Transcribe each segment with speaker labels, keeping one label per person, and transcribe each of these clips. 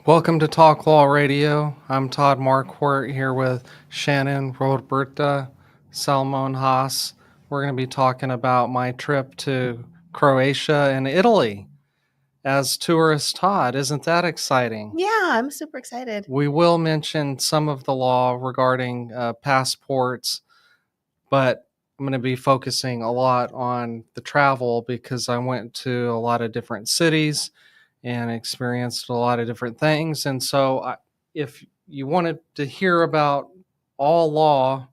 Speaker 1: Welcome to Talk Law Radio. I'm Todd Marquardt here with Shannon Salmon-Haas. We're going to be talking about my trip to Croatia and Italy as tourist Todd. Isn't that exciting?
Speaker 2: Yeah, I'm super excited.
Speaker 1: We will mention some of the law regarding passports, but I'm going to be focusing a lot on the travel because I went to a lot of different cities and experienced a lot of different things. And so, if you wanted to hear about all law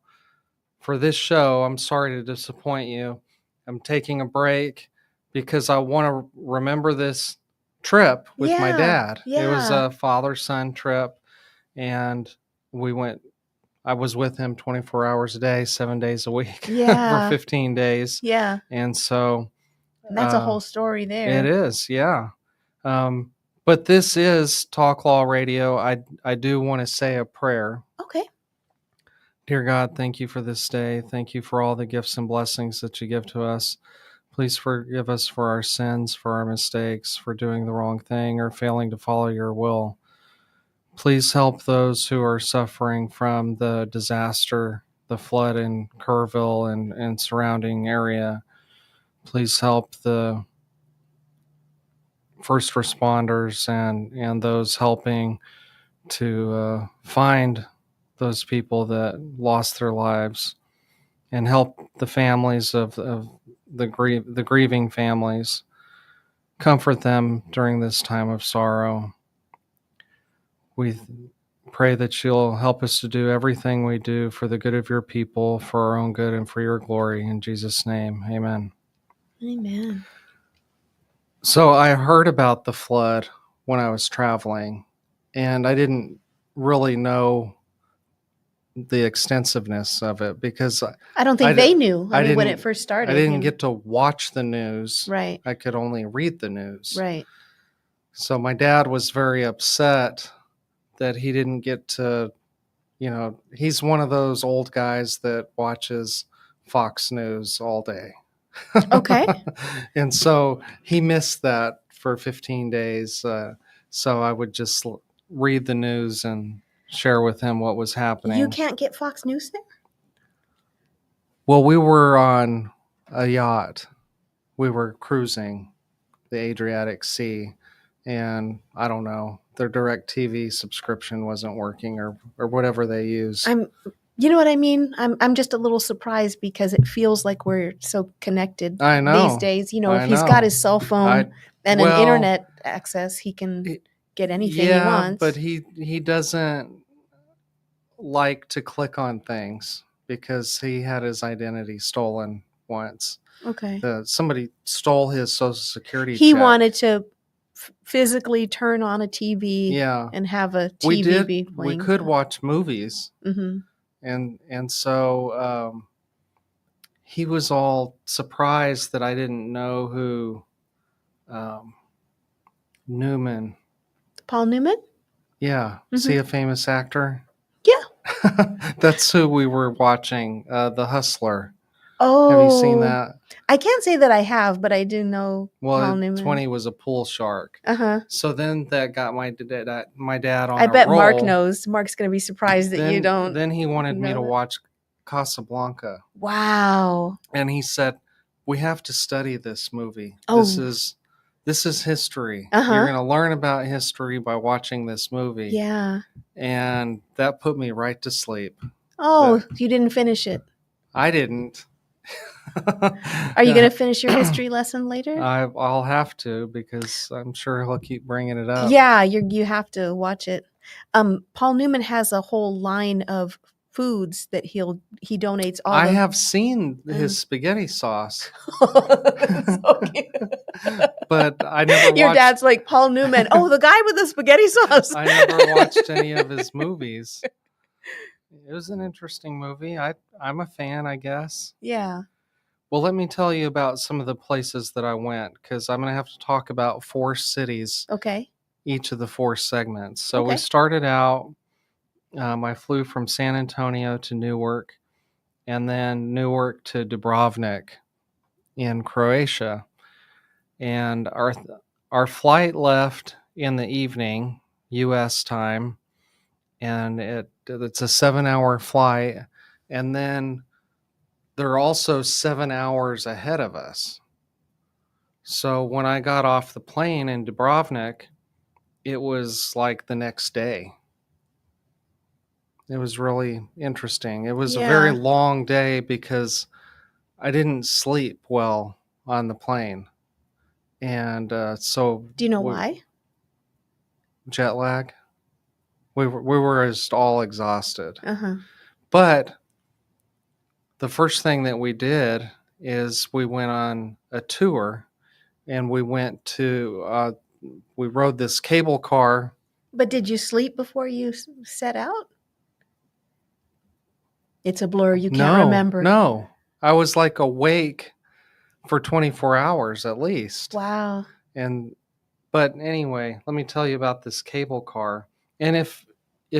Speaker 1: for this show, I'm sorry to disappoint you. I'm taking a break because I want to remember this trip with my dad. It was a father-son trip, and we went. I was with him 24 hours a day, 7 days a week for 15 days.
Speaker 2: Yeah.
Speaker 1: And so
Speaker 2: that's a whole story there.
Speaker 1: It is, yeah. But this is Talk Law Radio. I do want to say a prayer.
Speaker 2: Okay.
Speaker 1: Dear God, thank you for this day. Thank you for all the gifts and blessings that you give to us. Please forgive us for our sins, for our mistakes, for doing the wrong thing or failing to follow your will. Please help those who are suffering from the disaster, the flood in Kerrville and surrounding area. Please help the first responders and those helping to find those people that lost their lives and help the families of the grieving families. Comfort them during this time of sorrow. We pray that you'll help us to do everything we do for the good of your people, for our own good and for your glory. In Jesus' name, amen.
Speaker 2: Amen.
Speaker 1: So I heard about the flood when I was traveling, and I didn't really know the extensiveness of it because
Speaker 2: I don't think they knew. When it first started.
Speaker 1: I didn't get to watch the news.
Speaker 2: Right.
Speaker 1: I could only read the news.
Speaker 2: Right.
Speaker 1: So my dad was very upset that he didn't get to, he's one of those old guys that watches Fox News all day.
Speaker 2: Okay.
Speaker 1: And so he missed that for 15 days. So I would just read the news and share with him what was happening.
Speaker 2: You can't get Fox News there?
Speaker 1: Well, we were on a yacht. We were cruising the Adriatic Sea, and I don't know, their DirecTV subscription wasn't working or whatever they use.
Speaker 2: You know what I mean? I'm just a little surprised because it feels like we're so connected these days. If he's got his cell phone and an internet access, he can get anything he wants.
Speaker 1: But he doesn't like to click on things because he had his identity stolen once.
Speaker 2: Okay.
Speaker 1: Somebody stole his Social Security
Speaker 2: He
Speaker 1: check.
Speaker 2: wanted to physically turn on a TV and have a TV be playing.
Speaker 1: We could watch movies.
Speaker 2: Mm-hmm.
Speaker 1: And so he was all surprised that I didn't know who Newman.
Speaker 2: Paul Newman?
Speaker 1: Yeah. Mm-hmm. Is he a famous actor?
Speaker 2: Yeah.
Speaker 1: That's who we were watching, The Hustler.
Speaker 2: Oh.
Speaker 1: Have you seen that?
Speaker 2: I can't say that I have, but I do know Paul Newman.
Speaker 1: It's when he was a pool shark.
Speaker 2: Uh-huh.
Speaker 1: So then that got my dad on
Speaker 2: I bet
Speaker 1: roll.
Speaker 2: Mark knows. Mark's going to be surprised that you don't.
Speaker 1: Then he wanted me to watch Casablanca.
Speaker 2: Wow.
Speaker 1: And he said, we have to study this movie.
Speaker 2: Oh.
Speaker 1: This is history.
Speaker 2: Uh-huh.
Speaker 1: You're going to learn about history by watching this movie.
Speaker 2: Yeah.
Speaker 1: And that put me right to sleep.
Speaker 2: Oh, you didn't finish it.
Speaker 1: I didn't.
Speaker 2: Are you going to finish your history lesson later?
Speaker 1: I'll have to because I'm sure he'll keep bringing it up.
Speaker 2: Yeah, you have to watch it. Paul Newman has a whole line of foods that he donates all.
Speaker 1: I have seen his spaghetti sauce.
Speaker 2: So cute.
Speaker 1: But I never
Speaker 2: Your dad's like, Paul Newman. Oh, the guy with the spaghetti sauce.
Speaker 1: I never watched any of his movies. It was an interesting movie. I'm a fan, I guess.
Speaker 2: Yeah.
Speaker 1: Well, let me tell you about some of the places that I went because I'm going to have to talk about 4 cities.
Speaker 2: Okay.
Speaker 1: Each of the 4 segments. So we started out, I flew from San Antonio to Newark and then Newark to Dubrovnik in Croatia. And our flight left in the evening. U.S. time, and it's a 7-hour flight, and then they're also 7 hours ahead of us. So when I got off the plane in Dubrovnik, it was like the next day. It was really interesting. It was a very long day because I didn't sleep well on the plane. And so...
Speaker 2: Do you know why?
Speaker 1: Jet lag. We were just all exhausted.
Speaker 2: Uh-huh.
Speaker 1: But the first thing that we did is we went on a tour, and we went to... we rode this cable car.
Speaker 2: But did you sleep before you set out? It's a blur. You can't remember.
Speaker 1: No. I was like awake for 24 hours at least.
Speaker 2: Wow.
Speaker 1: But anyway, let me tell you about this cable car. And if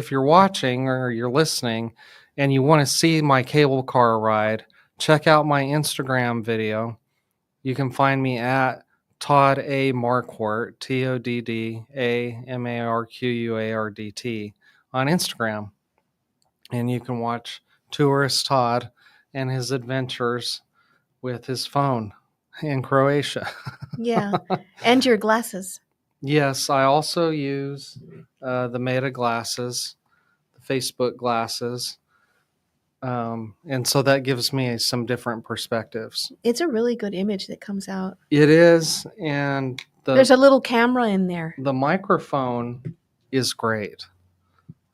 Speaker 1: you're watching or you're listening and you want to see my cable car ride, check out my Instagram video. You can find me at Todd A. Marquardt, TODDAMARQUARDT on Instagram. And you can watch Tourist Todd and his adventures with his phone in Croatia.
Speaker 2: Yeah. And your glasses.
Speaker 1: Yes, I also use the Meta glasses, the Facebook glasses. And so that gives me some different perspectives.
Speaker 2: It's a really good image that comes out.
Speaker 1: It is. And
Speaker 2: there's a little camera in there.
Speaker 1: The microphone is great.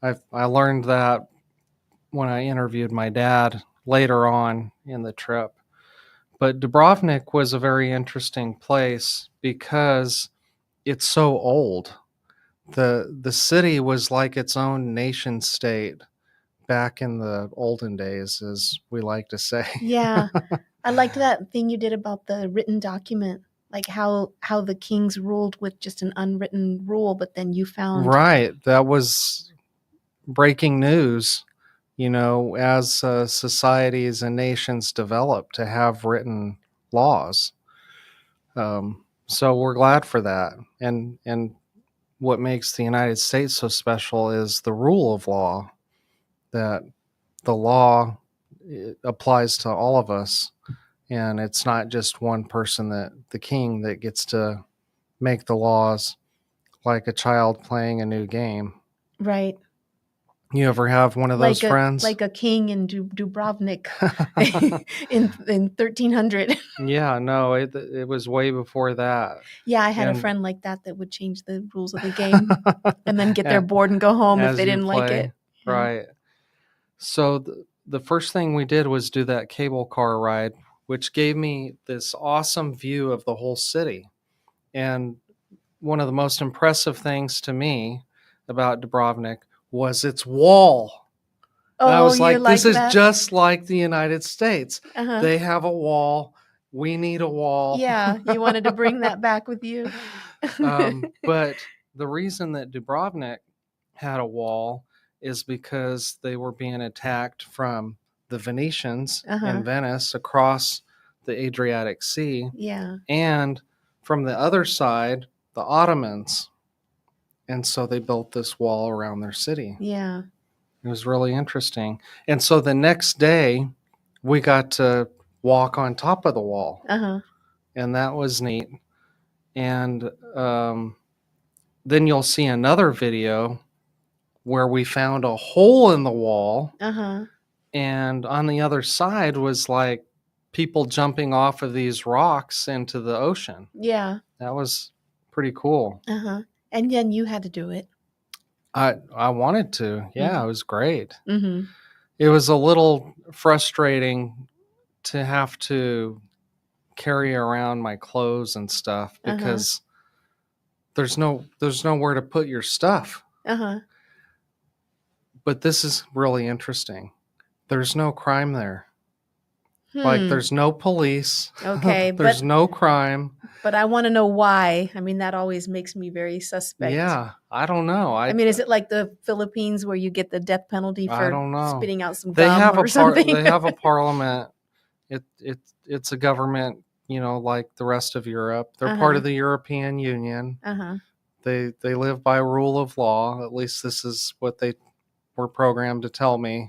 Speaker 1: I learned that when I interviewed my dad later on in the trip. But Dubrovnik was a very interesting place because it's so old. The city was like its own nation state back in the olden days, as we like to say.
Speaker 2: Yeah. I liked that thing you did about the written document, like how the kings ruled with just an unwritten rule, but then you found...
Speaker 1: Right. That was breaking news, as societies and nations develop to have written laws. So we're glad for that. And what makes the United States so special is the rule of law, that the law applies to all of us, and it's not just one person, that the king, that gets to make the laws, like a child playing a new game.
Speaker 2: Right.
Speaker 1: You ever have one of those friends?
Speaker 2: Like a king in Dubrovnik in 1300.
Speaker 1: Yeah, no, it was way before that.
Speaker 2: Yeah, I had a friend like that would change the rules of the game and then get their board and go home if they didn't like it.
Speaker 1: Right. So the first thing we did was do that cable car ride, which gave me this awesome view of the whole city. And one of the most impressive things to me about Dubrovnik was its wall. And I was like, this is just like the United States. Uh-huh. They have a wall. We need a wall.
Speaker 2: Yeah, you wanted to bring that back with you.
Speaker 1: But the reason that Dubrovnik had a wall is because they were being attacked from the Venetians in Venice across the Adriatic Sea.
Speaker 2: Yeah.
Speaker 1: And from the other side, the Ottomans. And so they built this wall around their city.
Speaker 2: Yeah.
Speaker 1: It was really interesting. And so the next day, we got to walk on top of the wall.
Speaker 2: Uh-huh.
Speaker 1: And that was neat. And then you'll see another video where we found a hole in the wall.
Speaker 2: Uh-huh.
Speaker 1: And on the other side was like people jumping off of these rocks into the ocean.
Speaker 2: Yeah.
Speaker 1: That was pretty cool.
Speaker 2: Uh-huh. And then you had to do it.
Speaker 1: I wanted to. Yeah, mm-hmm. It was great.
Speaker 2: Mm-hmm.
Speaker 1: It was a little frustrating to have to carry around my clothes and stuff because there's nowhere to put your stuff.
Speaker 2: Uh-huh.
Speaker 1: But this is really interesting. There's no crime there. Like, there's no police.
Speaker 2: Okay.
Speaker 1: There's no crime.
Speaker 2: But I want to know why. I mean, that always makes me very suspect.
Speaker 1: Yeah, I don't know.
Speaker 2: I mean, is it like the Philippines where you get the death penalty for spitting out some gum or something?
Speaker 1: They have a parliament. It's a government, like the rest of Europe. They're part of the European Union. They live by rule of law. At least this is what they were programmed to tell me.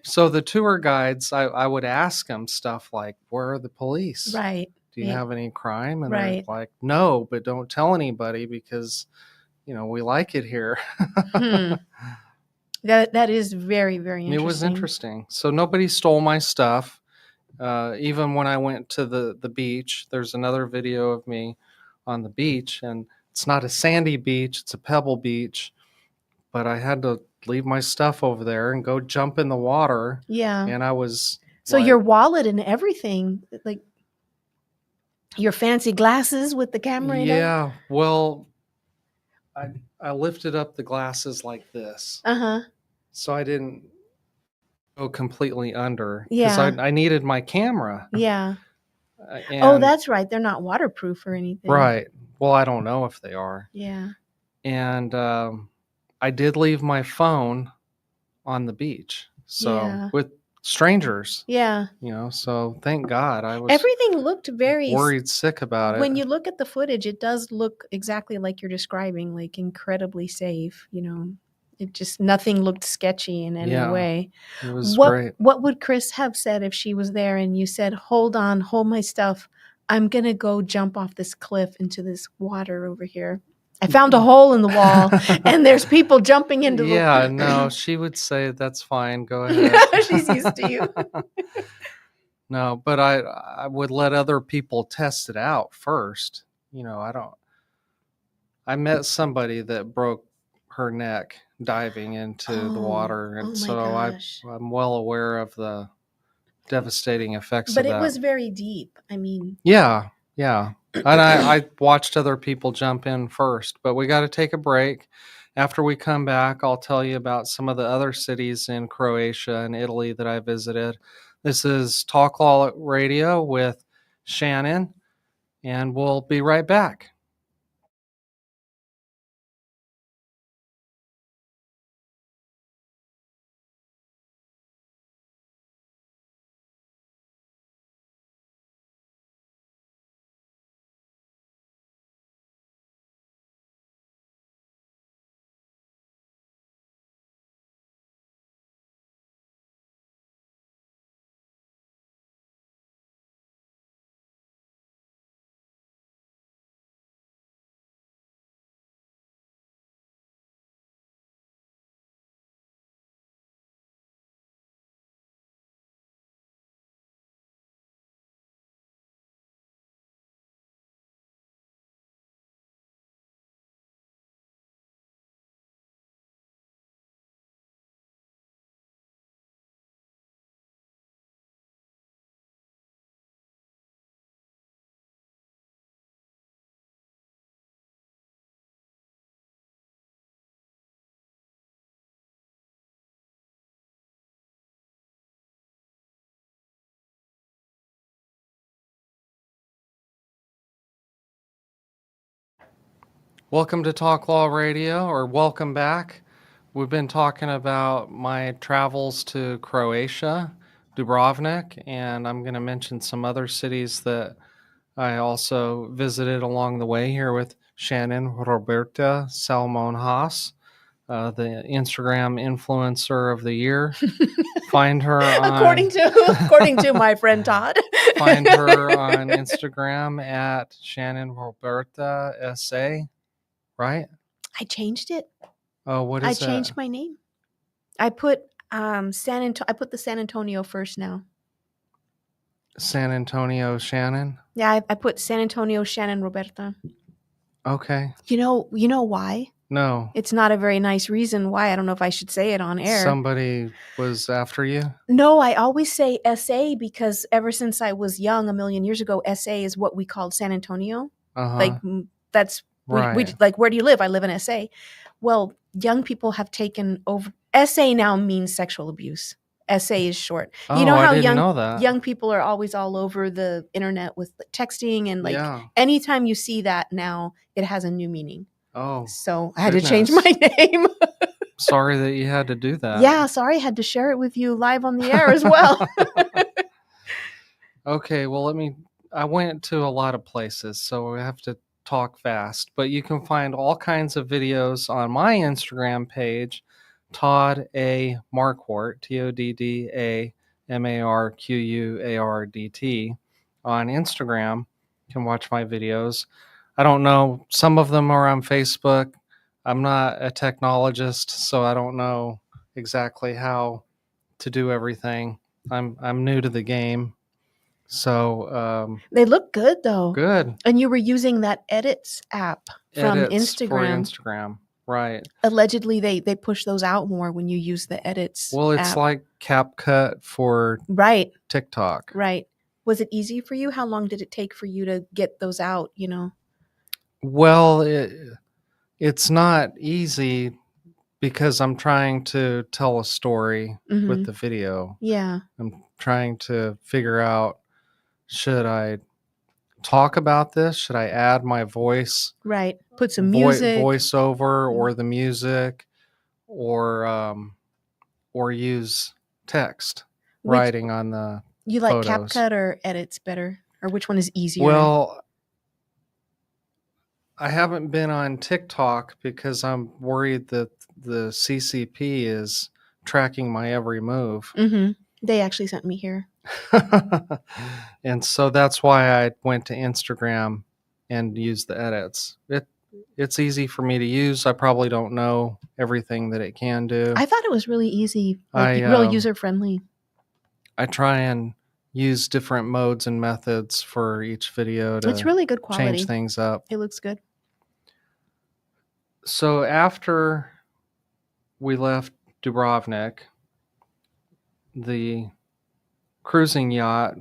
Speaker 1: So the tour guides, I would ask them stuff like, where are the police?
Speaker 2: Right.
Speaker 1: Do you have any crime? And
Speaker 2: right.
Speaker 1: they're like, no, but don't tell anybody because, we like it here.
Speaker 2: That is very, very interesting.
Speaker 1: It was interesting. So nobody stole my stuff. Even when I went to the beach, there's another video of me on the beach, and it's not a sandy beach, it's a pebble beach, but I had to leave my stuff over there and go jump in the water.
Speaker 2: Yeah.
Speaker 1: And I was
Speaker 2: so your wallet and everything, like your fancy glasses with the camera in it?
Speaker 1: Yeah. Well, I lifted up the glasses like this. So I didn't go completely under. Because I needed my camera.
Speaker 2: Yeah. Oh, that's right. They're not waterproof or anything.
Speaker 1: Right. Well, I don't know if they are.
Speaker 2: Yeah.
Speaker 1: And I did leave my phone on the beach. So with strangers.
Speaker 2: Yeah.
Speaker 1: So thank God.
Speaker 2: Everything looked very
Speaker 1: worried sick about it.
Speaker 2: When you look at the footage, it does look exactly like you're describing, like incredibly safe, It just, nothing looked sketchy in any way.
Speaker 1: It was great.
Speaker 2: What would Chris have said if she was there and you said, hold on, hold my stuff. I'm going to go jump off this cliff into this water over here. I found a hole in the wall and there's people jumping into the
Speaker 1: Yeah, no, she would say, that's fine. Go ahead.
Speaker 2: She's used to you.
Speaker 1: No, but I would let other people test it out first. I met somebody that broke her neck diving into the water. And I'm well aware of the devastating effects of that.
Speaker 2: But it was very deep. I mean.
Speaker 1: Yeah. And I watched other people jump in first, but we got to take a break. After we come back, I'll tell you about some of the other cities in Croatia and Italy that I visited. This is Talk Law Radio with Shannon, and we'll be right back. Welcome to Talk Law Radio, or welcome back. We've been talking about my travels to Croatia, Dubrovnik, and I'm going to mention some other cities that I also visited along the way here with Shannon Roberta Salmon-Haas, the Instagram influencer of the year. Find her
Speaker 2: according to my friend Todd.
Speaker 1: Find her on Instagram at Shannon Roberta SA. Right?
Speaker 2: I changed it.
Speaker 1: Oh, what is that?
Speaker 2: I changed my name. I put I put the San Antonio first now.
Speaker 1: San Antonio Shannon?
Speaker 2: Yeah, I put San Antonio Shannon Roberta.
Speaker 1: Okay.
Speaker 2: You know why?
Speaker 1: No.
Speaker 2: It's not a very nice reason why. I don't know if I should say it on air.
Speaker 1: Somebody was after you?
Speaker 2: No, I always say SA because ever since I was young, a million years ago, SA is what we called San Antonio. Like that's
Speaker 1: right.
Speaker 2: Like, where do you live? I live in SA. Well, young people have taken over. SA now means sexual abuse. SA is short.
Speaker 1: Oh, you know how I didn't know that.
Speaker 2: Young people are always all over the internet with texting and anytime you see that now, it has a new meaning.
Speaker 1: Oh,
Speaker 2: so I had to change my name.
Speaker 1: Sorry that you had to do that.
Speaker 2: Yeah, sorry I had to share it with you live on the air as well.
Speaker 1: Okay, well I went to a lot of places, so we have to talk fast, but you can find all kinds of videos on my Instagram page, Todd A. Marquardt, TODDAMARQUARDT, on Instagram. You can watch my videos. I don't know, some of them are on Facebook. I'm not a technologist, so I don't know exactly how to do everything. I'm new to the game. So
Speaker 2: they look good though.
Speaker 1: Good.
Speaker 2: And you were using that Edits app from
Speaker 1: Edits
Speaker 2: Instagram.
Speaker 1: for Instagram, right?
Speaker 2: Allegedly, they push those out more when you use the Edits.
Speaker 1: Well, it's
Speaker 2: app.
Speaker 1: like CapCut for TikTok.
Speaker 2: Right. Was it easy for you? How long did it take for you to get those out?
Speaker 1: Well, it's not easy because I'm trying to tell a story with the video.
Speaker 2: Yeah.
Speaker 1: I'm trying to figure out, should I talk about this? Should I add my voice?
Speaker 2: Right. Put some music.
Speaker 1: Voiceover or the music, or use text writing on the
Speaker 2: You like
Speaker 1: photos.
Speaker 2: CapCut or Edits better? Or which one is easier?
Speaker 1: Well, I haven't been on TikTok because I'm worried that the CCP is tracking my every move.
Speaker 2: They actually sent me here.
Speaker 1: And so that's why I went to Instagram and used the edits. It's easy for me to use. I probably don't know everything that it can do.
Speaker 2: I thought it was really easy, real user-friendly.
Speaker 1: I try and use different modes and methods for each video to
Speaker 2: it's really good quality.
Speaker 1: Change things up.
Speaker 2: It looks good.
Speaker 1: So after we left Dubrovnik, the cruising yacht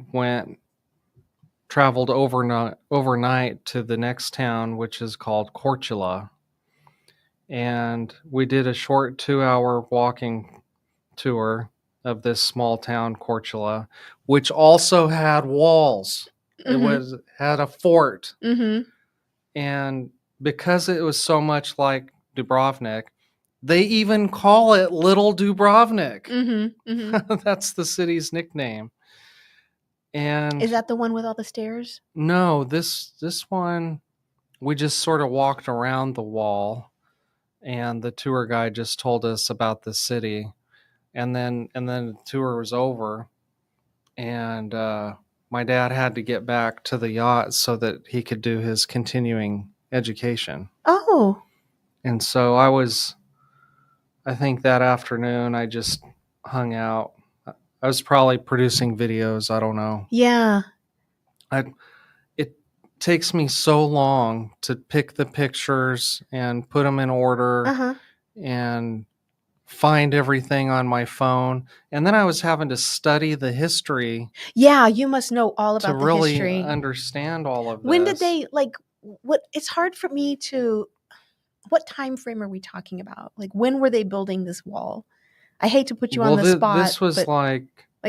Speaker 1: traveled overnight to the next town, which is called Korčula. And we did a short 2-hour walking tour of this small town, Korčula, which also had walls. It had a fort. And because it was so much like Dubrovnik, they even call it Little Dubrovnik. That's the city's nickname. And
Speaker 2: is that the one with all the stairs?
Speaker 1: No, this one, we just sort of walked around the wall, and the tour guide just told us about the city, and then the tour was over, and my dad had to get back to the yacht so that he could do his continuing education.
Speaker 2: Oh.
Speaker 1: And so I think that afternoon I just hung out. I was probably producing videos. I don't know.
Speaker 2: Yeah.
Speaker 1: It takes me so long to pick the pictures and put them in order and find everything on my phone. And then I was having to study the history.
Speaker 2: Yeah, you must know all about
Speaker 1: to
Speaker 2: the
Speaker 1: really
Speaker 2: history.
Speaker 1: Understand all of this.
Speaker 2: When did they what? It's hard for me to. What time frame are we talking about? When were they building this wall? I hate to put you on the spot.
Speaker 1: This was like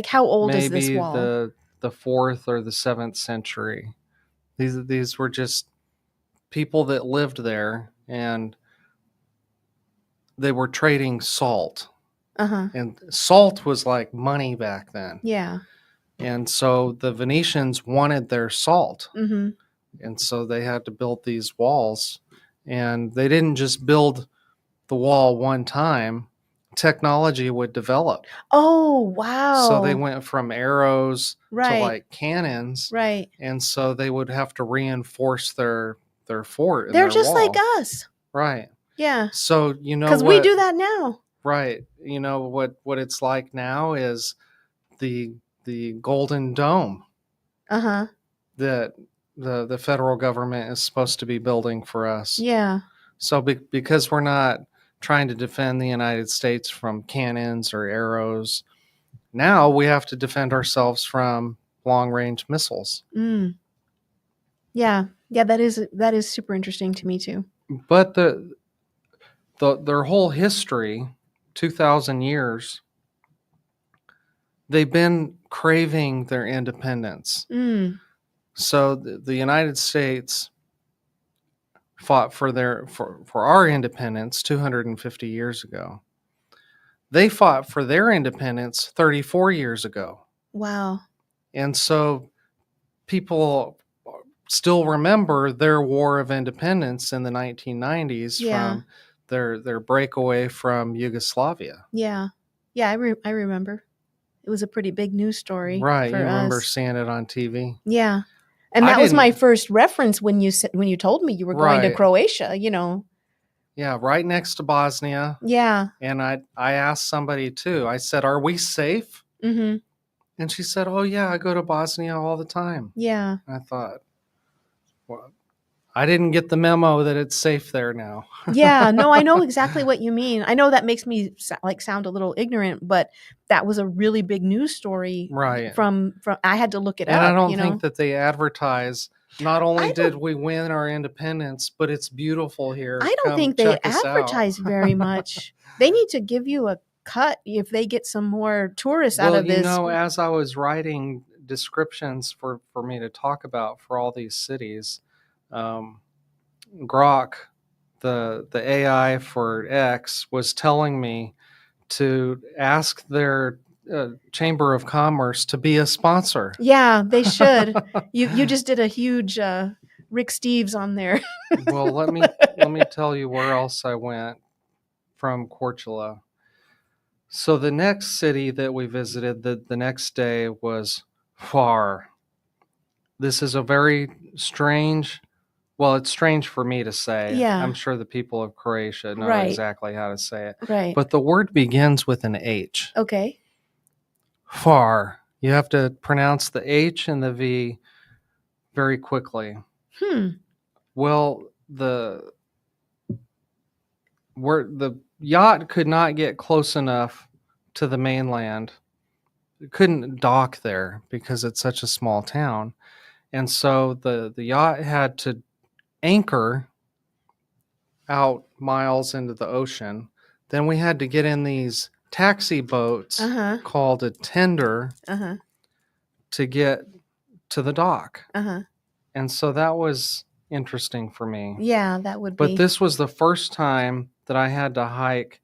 Speaker 2: how old is this wall?
Speaker 1: Maybe the 4th or the 7th century. These were just people that lived there, and they were trading salt. And salt was like money back then.
Speaker 2: Yeah.
Speaker 1: And so the Venetians wanted their salt. And so they had to build these walls. And they didn't just build the wall one time. Technology would develop.
Speaker 2: Oh, wow.
Speaker 1: So they went from arrows to cannons.
Speaker 2: Right.
Speaker 1: And so they would have to reinforce their fort.
Speaker 2: They're just like us.
Speaker 1: Right.
Speaker 2: Yeah.
Speaker 1: So,
Speaker 2: because we do that now.
Speaker 1: Right. You know what it's like now is the Golden Dome. That the federal government is supposed to be building for us.
Speaker 2: Yeah.
Speaker 1: So because we're not trying to defend the United States from cannons or arrows, now we have to defend ourselves from long-range missiles.
Speaker 2: Yeah. That is super interesting to me too.
Speaker 1: But their whole history, 2,000 years, they've been craving their independence. So the United States fought for our independence 250 years ago. They fought for their independence 34 years ago.
Speaker 2: Wow.
Speaker 1: And so people still remember their War of Independence in the 1990s
Speaker 2: Yeah.
Speaker 1: from their breakaway from Yugoslavia.
Speaker 2: Yeah. Yeah, I remember. It was a pretty big news story
Speaker 1: Right,
Speaker 2: for
Speaker 1: you remember
Speaker 2: us.
Speaker 1: seeing it on TV?
Speaker 2: Yeah. And that was my first reference when you told me you were going to Croatia, you know.
Speaker 1: Yeah, right next to Bosnia.
Speaker 2: Yeah.
Speaker 1: And I asked somebody too. I said, "Are we safe?"
Speaker 2: Mm-hmm.
Speaker 1: And she said, "Oh yeah, I go to Bosnia all the time."
Speaker 2: Yeah.
Speaker 1: And I thought, well, I didn't get the memo that it's safe there now.
Speaker 2: Yeah, no, I know exactly what you mean. I know that makes me sound a little ignorant, but that was a really big news story.
Speaker 1: Right.
Speaker 2: From I had to look it up.
Speaker 1: And I don't think that they advertise. Not only did we win our independence, but it's beautiful here.
Speaker 2: I don't think they advertise very much. They need to give you a cut if they get some more tourists out of this.
Speaker 1: Well, you know, as I was writing descriptions for me to talk about for all these cities, Grok, the AI for X, was telling me to ask their Chamber of Commerce to be a sponsor.
Speaker 2: Yeah, they should. You just did a huge Rick Steves on there.
Speaker 1: Well, let me tell you where else I went from Korčula. So the next city that we visited the next day was Hvar. This is a very strange. Well, it's strange for me to say.
Speaker 2: Yeah.
Speaker 1: I'm sure the people of Croatia know exactly how to say it.
Speaker 2: Right.
Speaker 1: But the word begins with an H.
Speaker 2: Okay.
Speaker 1: Hvar. You have to pronounce the H and the V very quickly. Well, the yacht could not get close enough to the mainland. It couldn't dock there because it's such a small town. And so the yacht had to anchor out miles into the ocean. Then we had to get in these taxi boats called a tender to get to the dock. And so that was interesting for me.
Speaker 2: Yeah, that would be.
Speaker 1: But this was the first time that I had to hike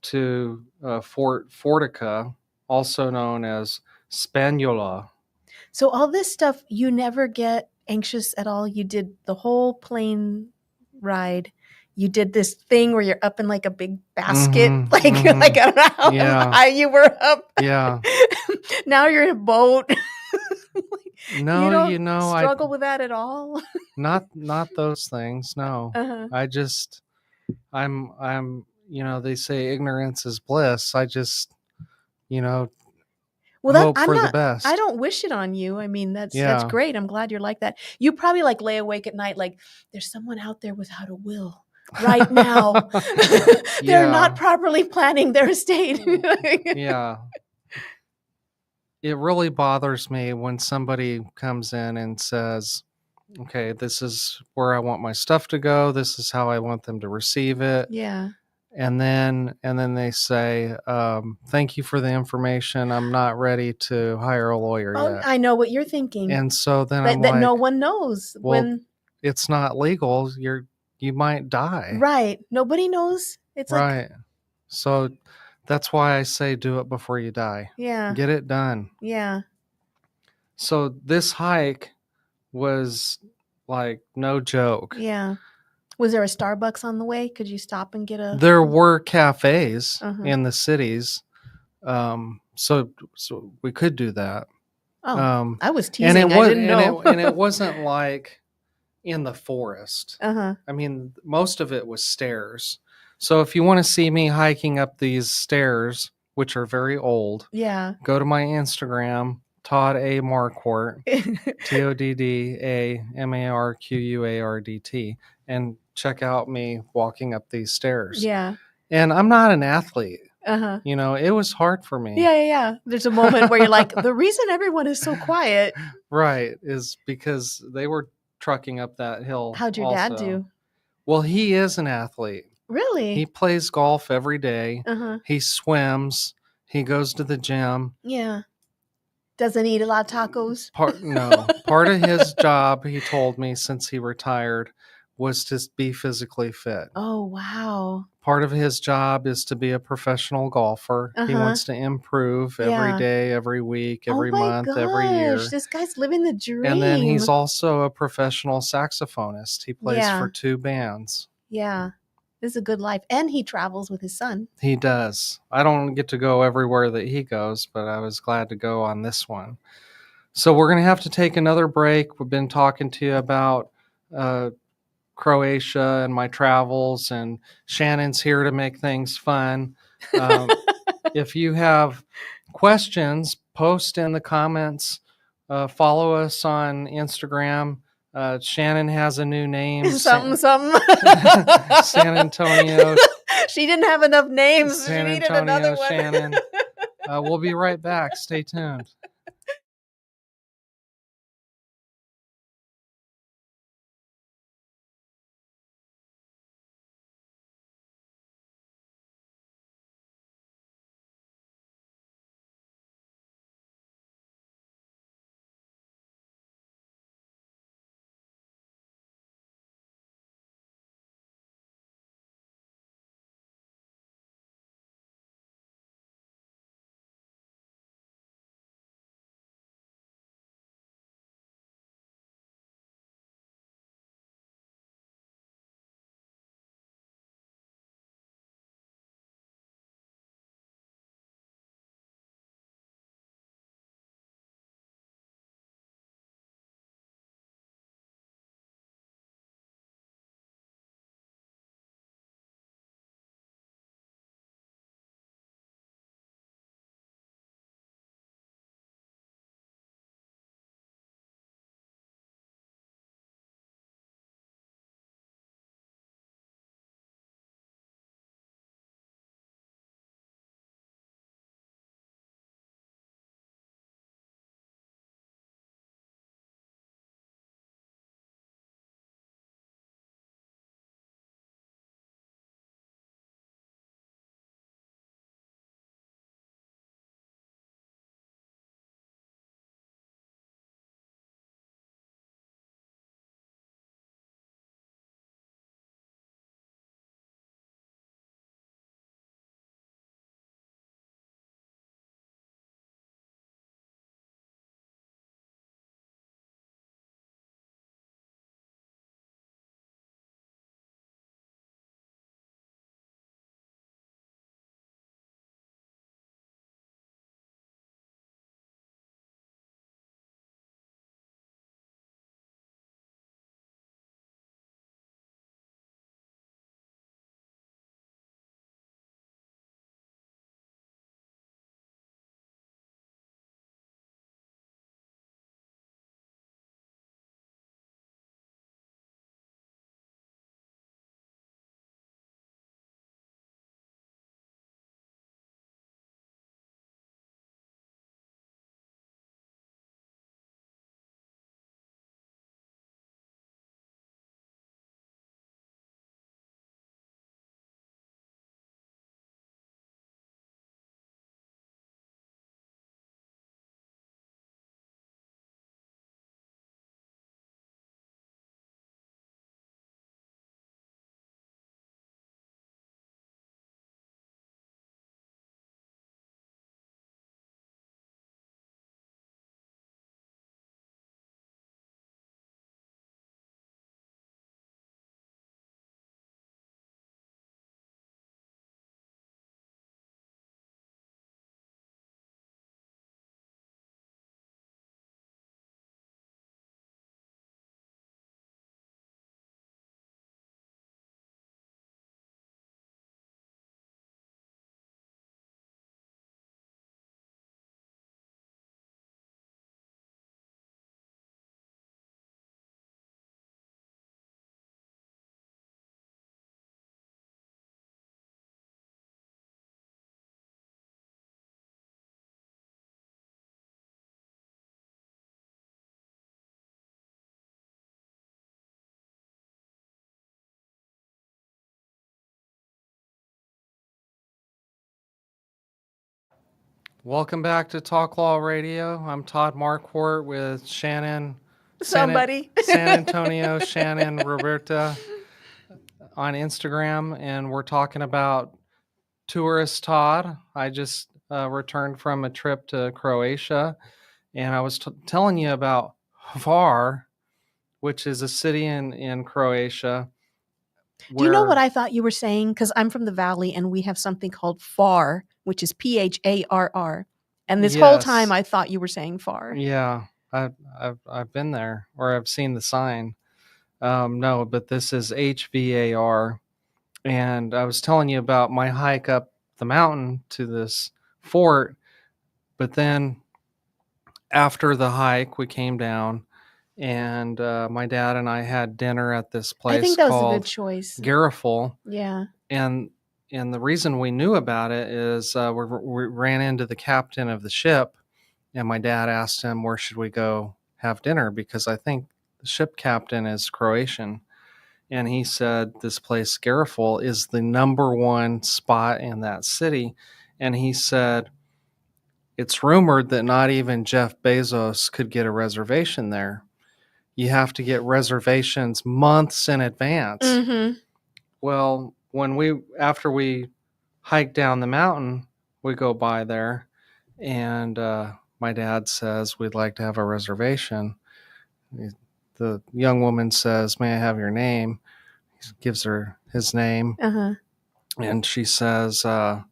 Speaker 1: to Fort Fortica, also known as Spaniola.
Speaker 2: So all this stuff, you never get anxious at all? You did the whole plane ride. You did this thing where you're up in like a big basket, like I don't know how high you were up.
Speaker 1: Yeah.
Speaker 2: Now you're in a boat.
Speaker 1: No,
Speaker 2: you don't struggle with that at all.
Speaker 1: Not those things. No, I just, I'm, they say ignorance is bliss. I just, hope for the best.
Speaker 2: I don't wish it on you. I mean, that's great. I'm glad you're like that. You probably like lay awake at night, like there's someone out there without a will right now. They're not properly planning their estate.
Speaker 1: Yeah. It really bothers me when somebody comes in and says, okay, this is where I want my stuff to go. This is how I want them to receive it.
Speaker 2: Yeah.
Speaker 1: And then they say, thank you for the information. I'm not ready to hire a lawyer yet.
Speaker 2: I know what you're thinking.
Speaker 1: And so then I'm
Speaker 2: that
Speaker 1: like,
Speaker 2: no one knows.
Speaker 1: Well, it's not legal. You might die.
Speaker 2: Right. Nobody knows. It's
Speaker 1: right. So that's why I say do it before you die.
Speaker 2: Yeah.
Speaker 1: Get it done.
Speaker 2: Yeah.
Speaker 1: So this hike was like no joke.
Speaker 2: Yeah. Was there a Starbucks on the way? Could you stop and get a...
Speaker 1: There were cafes in the cities. So we could do that.
Speaker 2: Oh, I was teasing. I didn't know.
Speaker 1: And it wasn't like in the forest.
Speaker 2: I
Speaker 1: mean, most of it was stairs. So if you want to see me hiking up these stairs, which are very old, go to my Instagram, Todd A. Marquardt, TODDAMARQUARDT, and check out me walking up these stairs.
Speaker 2: Yeah.
Speaker 1: And I'm not an athlete. It was hard for me.
Speaker 2: Yeah. There's a moment where you're like, the reason everyone is so quiet.
Speaker 1: Right. Is because they were trucking up that hill.
Speaker 2: How'd your dad do?
Speaker 1: Well, he is an athlete.
Speaker 2: Really?
Speaker 1: He plays golf every day. He swims. He goes to the gym.
Speaker 2: Yeah. Doesn't eat a lot of tacos?
Speaker 1: No. Part of his job, he told me, since he retired, was to be physically fit.
Speaker 2: Oh, wow.
Speaker 1: Part of his job is to be a professional golfer. He wants to improve every day, every week, every month, every year.
Speaker 2: This guy's living the dream.
Speaker 1: And then he's also a professional saxophonist. He plays for 2 bands.
Speaker 2: Yeah. This is a good life. And he travels with his son.
Speaker 1: He does. I don't get to go everywhere that he goes, but I was glad to go on this one. So we're going to have to take another break. We've been talking to you about Croatia and my travels, and Shannon's here to make things fun. If you have questions, post in the comments. Follow us on Instagram. Shannon has a new name.
Speaker 2: Something.
Speaker 1: San Antonio.
Speaker 2: She didn't have enough names.
Speaker 1: San
Speaker 2: she needed
Speaker 1: Antonio
Speaker 2: another one.
Speaker 1: Shannon. We'll be right back. Stay tuned. Welcome back to Talk Law Radio. I'm Todd Marquardt with Shannon
Speaker 2: somebody.
Speaker 1: San Antonio, Shannon, Roberta on Instagram, and we're talking about tourist Todd. I just returned from a trip to Croatia, and I was telling you about Hvar, which is a city in Croatia.
Speaker 2: Do you know what I thought you were saying? Because I'm from the Valley, and we have something called Phar, which is Pharr. And this whole time, I thought you were saying Phar.
Speaker 1: Yeah, I've been there, or I've seen the sign. No, but this is Hvar. And I was telling you about my hike up the mountain to this fort. But then after the hike, we came down, and my dad and I had dinner at this place.
Speaker 2: I think that was a good choice.
Speaker 1: Garifal.
Speaker 2: Yeah.
Speaker 1: And the reason we knew about it is we ran into the captain of the ship, and my dad asked him, where should we go have dinner? Because I think the ship captain is Croatian. And he said this place, Garifal, is the number one spot in that city. And he said, it's rumored that not even Jeff Bezos could get a reservation there. You have to get reservations months in advance.
Speaker 2: Mm-hmm.
Speaker 1: Well, after we hike down the mountain, we go by there, and my dad says, we'd like to have a reservation. The young woman says, may I have your name? He gives her his name.
Speaker 2: Uh-huh.
Speaker 1: And she says, how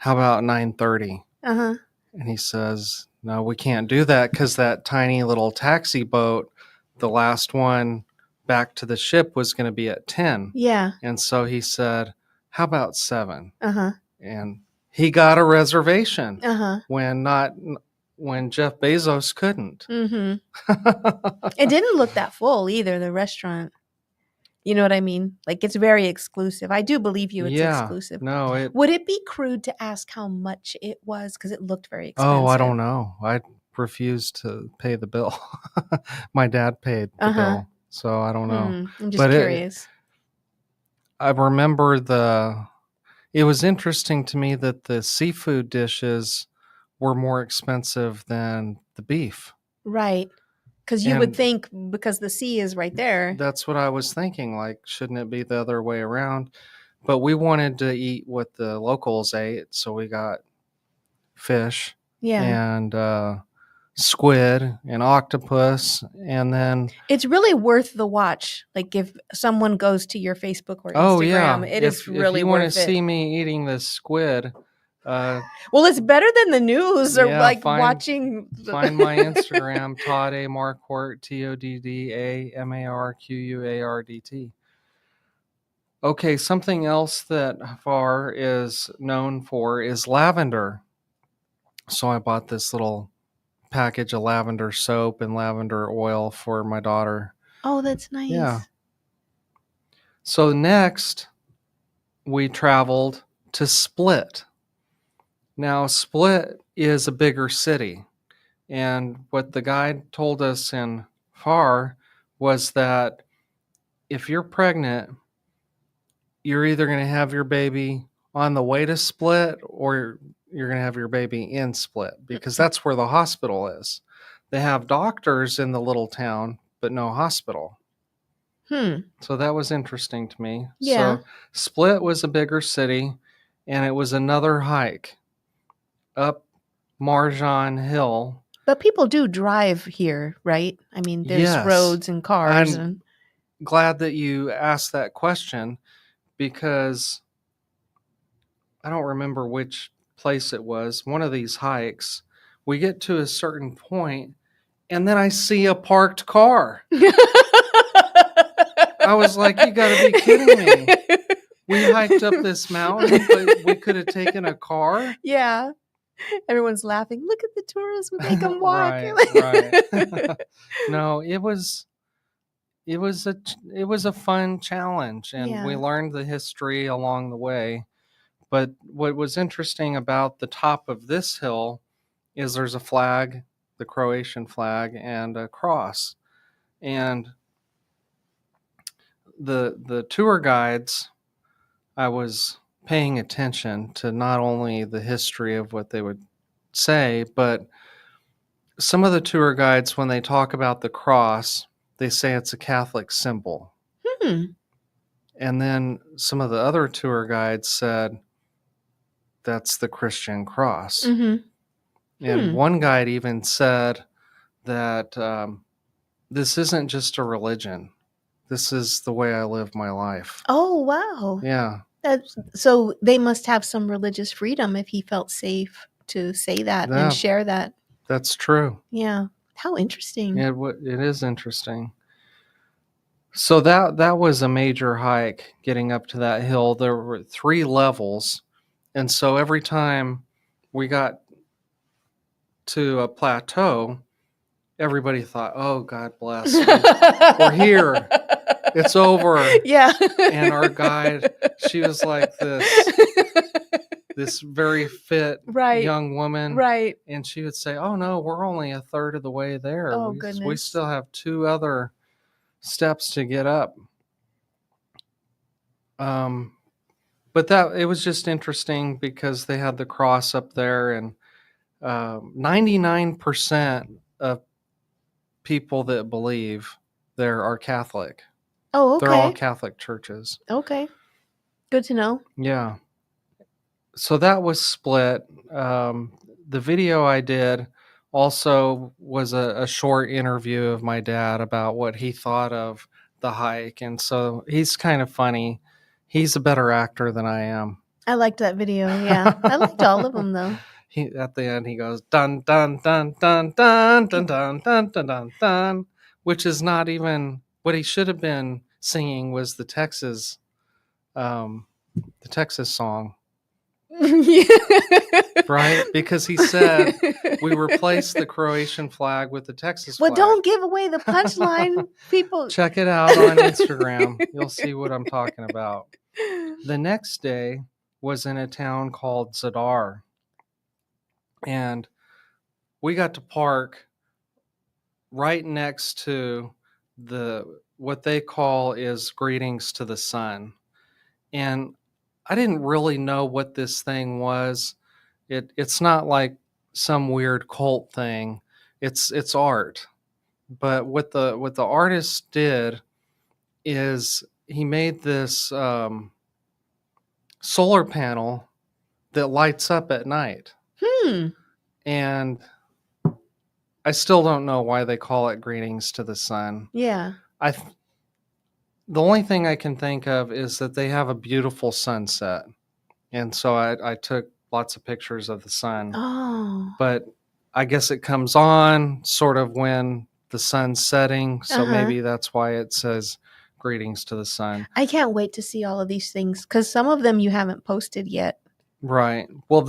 Speaker 1: about 9:30?
Speaker 2: Uh-huh.
Speaker 1: And he says, no, we can't do that because that tiny little taxi boat, the last one back to the ship, was going to be at 10.
Speaker 2: Yeah.
Speaker 1: And so he said, how about 7?
Speaker 2: Uh-huh.
Speaker 1: And he got a reservation
Speaker 2: uh-huh.
Speaker 1: when Jeff Bezos couldn't.
Speaker 2: Mm-hmm. It didn't look that full either, the restaurant. You know what I mean? Like, it's very exclusive. I do believe you, it's exclusive.
Speaker 1: No,
Speaker 2: would it be crude to ask how much it was? Because it looked very expensive.
Speaker 1: Oh, I don't know. I refused to pay the bill. My dad paid the bill, so I don't know.
Speaker 2: I'm just curious.
Speaker 1: I remember it was interesting to me that the seafood dishes were more expensive than the beef.
Speaker 2: Right. Because you would think, because the sea is right there.
Speaker 1: That's what I was thinking. Like, shouldn't it be the other way around? But we wanted to eat what the locals ate, so we got fish and squid and octopus, and then
Speaker 2: it's really worth the watch. Like, if someone goes to your Facebook or Instagram, it is really worth it. If you want to
Speaker 1: see me eating this squid,
Speaker 2: well, it's better than the news or watching.
Speaker 1: Find my Instagram, Todd A. Marquardt, TODDAMARQUARDT. Okay, something else that Hvar is known for is lavender. So I bought this little package of lavender soap and lavender oil for my daughter.
Speaker 2: Oh, that's nice.
Speaker 1: Yeah. So next, we traveled to Split. Now, Split is a bigger city, and what the guide told us in Hvar was that if you're pregnant, you're either going to have your baby on the way to Split or you're going to have your baby in Split, because that's where the hospital is. They have doctors in the little town, but no hospital. So that was interesting to me.
Speaker 2: Yeah.
Speaker 1: So Split was a bigger city, and it was another hike up Marjan Hill.
Speaker 2: But people do drive here, right? I mean, there's roads and cars.
Speaker 1: I'm glad that you asked that question, because I don't remember which place it was. One of these hikes, we get to a certain point, and then I see a parked car. I was like, you got to be kidding me. We hiked up this mountain, but we could have taken a car?
Speaker 2: Yeah. Everyone's laughing. Look at the tourists. We make them walk.
Speaker 1: Right. No, it was a fun challenge, and we learned the history along the way. But what was interesting about the top of this hill is there's a flag, the Croatian flag, and a cross. And the tour guides, I was paying attention to not only the history of what they would say, but some of the tour guides, when they talk about the cross, they say it's a Catholic symbol.
Speaker 2: Hmm.
Speaker 1: And then some of the other tour guides said that's the Christian cross.
Speaker 2: Mm-hmm.
Speaker 1: And one guide even said that this isn't just a religion. This is the way I live my life.
Speaker 2: Oh, wow.
Speaker 1: Yeah.
Speaker 2: So they must have some religious freedom if he felt safe to say that and share that.
Speaker 1: That's true.
Speaker 2: Yeah. How interesting.
Speaker 1: It is interesting. So that was a major hike getting up to that hill. There were 3 levels. And so every time we got to a plateau, everybody thought, "Oh, God bless. We're here. It's over."
Speaker 2: Yeah.
Speaker 1: And our guide, she was like this very fit young woman.
Speaker 2: Right.
Speaker 1: And she would say, "Oh, no, we're only a third of the way there.
Speaker 2: Oh, goodness.
Speaker 1: We still have 2 other steps to get up." But it was just interesting because they had the cross up there, and 99% of people that believe there are Catholic.
Speaker 2: Oh, okay.
Speaker 1: They're all Catholic churches.
Speaker 2: Okay. Good to know.
Speaker 1: Yeah. So that was split. The video I did also was a short interview of my dad about what he thought of the hike. And so he's kind of funny. He's a better actor than I am.
Speaker 2: I liked that video. Yeah. I liked all of them, though.
Speaker 1: At the end, he goes, dun, dun, dun, dun, dun, dun, dun, dun, dun, dun, dun, which is not even what he should have been singing. Was the Texas song. Right? Because he said we replaced the Croatian flag with the Texas flag.
Speaker 2: Well, don't give away the punchline, people.
Speaker 1: Check it out on Instagram. You'll see what I'm talking about. The next day was in a town called Zadar. And we got to park right next to what they call is Greetings to the Sun. And I didn't really know what this thing was. It's not like some weird cult thing. It's art. But what the artist did is he made this solar panel that lights up at night. And I still don't know why they call it Greetings to the Sun.
Speaker 2: Yeah.
Speaker 1: The only thing I can think of is that they have a beautiful sunset. And so I took lots of pictures of the sun.
Speaker 2: Oh.
Speaker 1: But I guess it comes on sort of when the sun's setting. So maybe that's why it says Greetings to the Sun.
Speaker 2: I can't wait to see all of these things because some of them you haven't posted yet.
Speaker 1: Right. Well,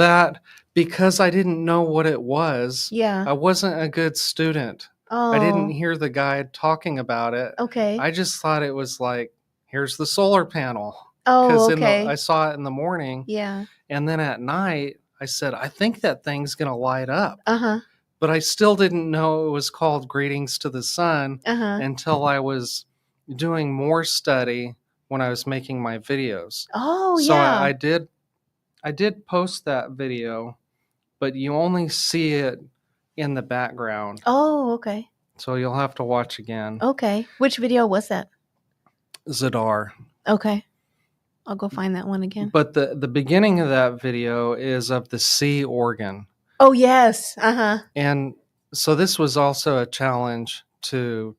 Speaker 1: because I didn't know what it was.
Speaker 2: Yeah.
Speaker 1: I wasn't a good student.
Speaker 2: Oh.
Speaker 1: I didn't hear the guide talking about it.
Speaker 2: Okay.
Speaker 1: I just thought it was like, here's the solar panel.
Speaker 2: Oh, okay.
Speaker 1: I saw it in the morning.
Speaker 2: Yeah.
Speaker 1: And then at night, I said, I think that thing's going to light up.
Speaker 2: Uh-huh.
Speaker 1: But I still didn't know it was called Greetings to the Sun until I was doing more study when I was making my videos.
Speaker 2: Oh,
Speaker 1: so
Speaker 2: yeah.
Speaker 1: I did post that video, but you only see it in the background.
Speaker 2: Oh, okay.
Speaker 1: So you'll have to watch again.
Speaker 2: Okay. Which video was that?
Speaker 1: Zadar.
Speaker 2: Okay. I'll go find that one again.
Speaker 1: But the beginning of that video is of the sea organ.
Speaker 2: Oh, yes. Uh-huh.
Speaker 1: And so this was also a challenge to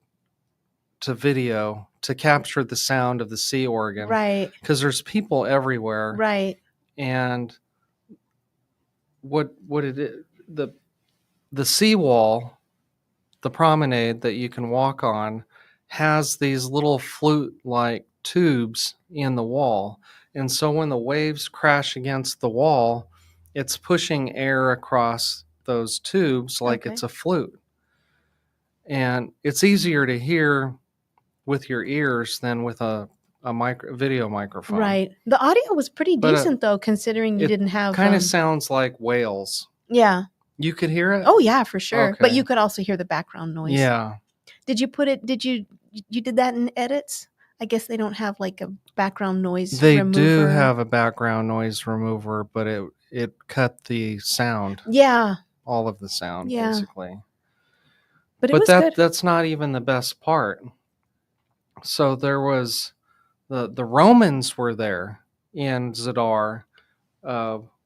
Speaker 1: video, to capture the sound of the sea organ.
Speaker 2: Right.
Speaker 1: Because there's people everywhere.
Speaker 2: Right.
Speaker 1: And the seawall, the promenade that you can walk on, has these little flute-like tubes in the wall. And so when the waves crash against the wall, it's pushing air across those tubes like it's a flute. And it's easier to hear with your ears than with a video microphone.
Speaker 2: Right. The audio was pretty decent, though, considering you didn't have...
Speaker 1: It kind of sounds like whales.
Speaker 2: Yeah.
Speaker 1: You could hear it?
Speaker 2: Oh, yeah, for sure.
Speaker 1: Okay.
Speaker 2: But you could also hear the background noise.
Speaker 1: Yeah.
Speaker 2: Did you did that in edits? I guess they don't have like a background noise
Speaker 1: remover. They do have a background noise remover, but it cut the sound.
Speaker 2: Yeah.
Speaker 1: All of the sound, basically.
Speaker 2: But it was good.
Speaker 1: That's not even the best part. So there was the Romans were there in Zadar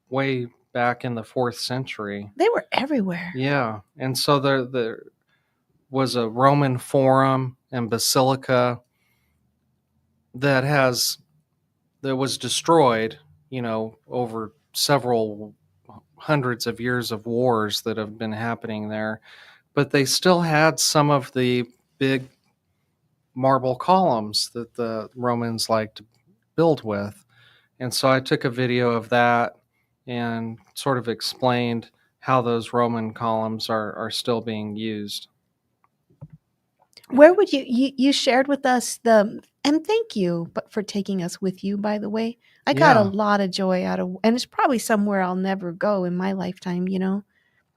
Speaker 1: way back in the 4th century.
Speaker 2: They were everywhere.
Speaker 1: Yeah. And so there was a Roman forum and basilica that was destroyed, over several hundreds of years of wars that have been happening there. But they still had some of the big marble columns that the Romans liked to build with. And so I took a video of that and sort of explained how those Roman columns are still being used.
Speaker 2: Where would you shared with us and thank you for taking us with you, by the way. I got a lot of joy out of, and it's probably somewhere I'll never go in my lifetime,
Speaker 1: Well,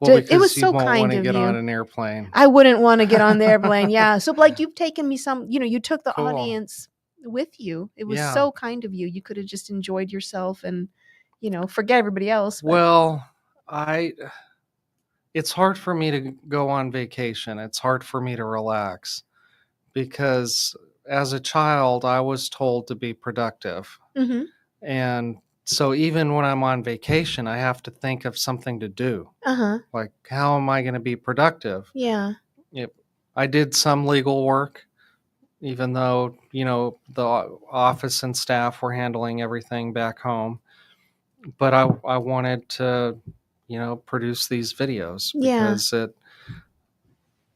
Speaker 1: because
Speaker 2: it was
Speaker 1: you
Speaker 2: so
Speaker 1: won't want
Speaker 2: kind
Speaker 1: to
Speaker 2: of
Speaker 1: get on
Speaker 2: you.
Speaker 1: an airplane.
Speaker 2: I wouldn't want to get on the airplane. Yeah. So like you've taken me you took the audience with you. It was so kind of you. You could have just enjoyed yourself and, forget everybody else. But.
Speaker 1: Well, it's hard for me to go on vacation. It's hard for me to relax because as a child, I was told to be productive.
Speaker 2: Mm-hmm.
Speaker 1: And so even when I'm on vacation, I have to think of something to do.
Speaker 2: Uh-huh.
Speaker 1: Like, how am I going to be productive?
Speaker 2: Yeah.
Speaker 1: I did some legal work, even though, the office and staff were handling everything back home. But I wanted to, produce these videos because